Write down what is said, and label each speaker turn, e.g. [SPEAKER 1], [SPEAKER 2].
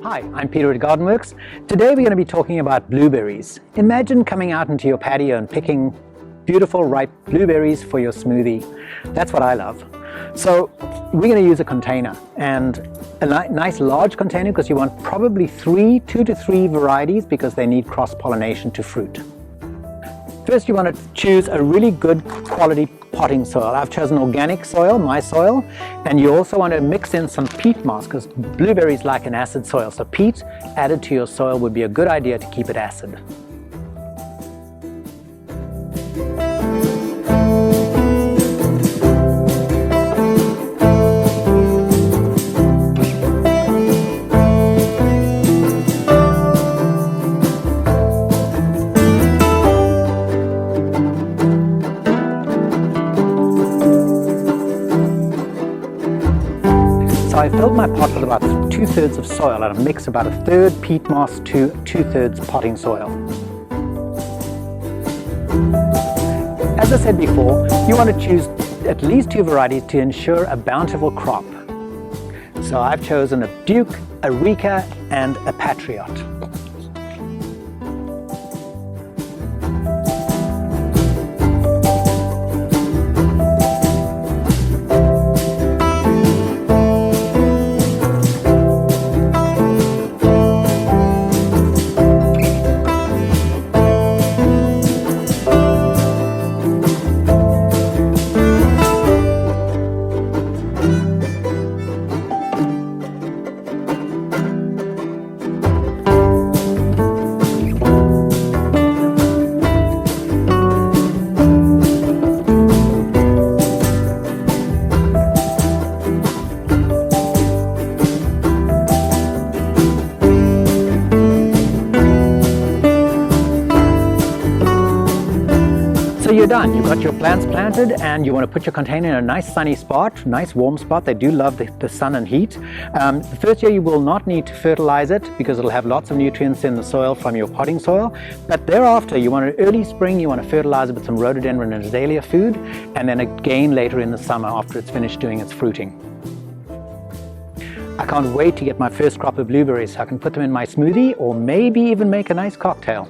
[SPEAKER 1] Hi, I'm Peter at Gardenworks. Today we're going to be talking about blueberries. Imagine coming out into your patio and picking beautiful ripe blueberries for your smoothie. That's what I love. So we're going to use a container, and a nice large container, because you want probably 2 to 3 varieties because they need cross-pollination to fruit. First, you want to choose a really good quality potting soil. I've chosen organic soil, MySoil, and you also want to mix in some peat moss because blueberries like an acid soil. So peat added to your soil would be a good idea to keep it acid. So I filled my pot with about 2/3 of soil, and I mix about 1/3 peat moss to 2/3 potting soil. As I said before, you want to choose at least 2 varieties to ensure a bountiful crop. So I've chosen a Duke, a Reka and a Patriot. So you're done. You've got your plants planted, and you want to put your container in a nice sunny spot, nice warm spot. They do love the sun and heat. The first year you will not need to fertilize it because it'll have lots of nutrients in the soil from your potting soil. But thereafter, you want to early spring, you want to fertilize it with some rhododendron and azalea food, and then again later in the summer after it's finished doing its fruiting. I can't wait to get my first crop of blueberries so I can put them in my smoothie or maybe even make a nice cocktail.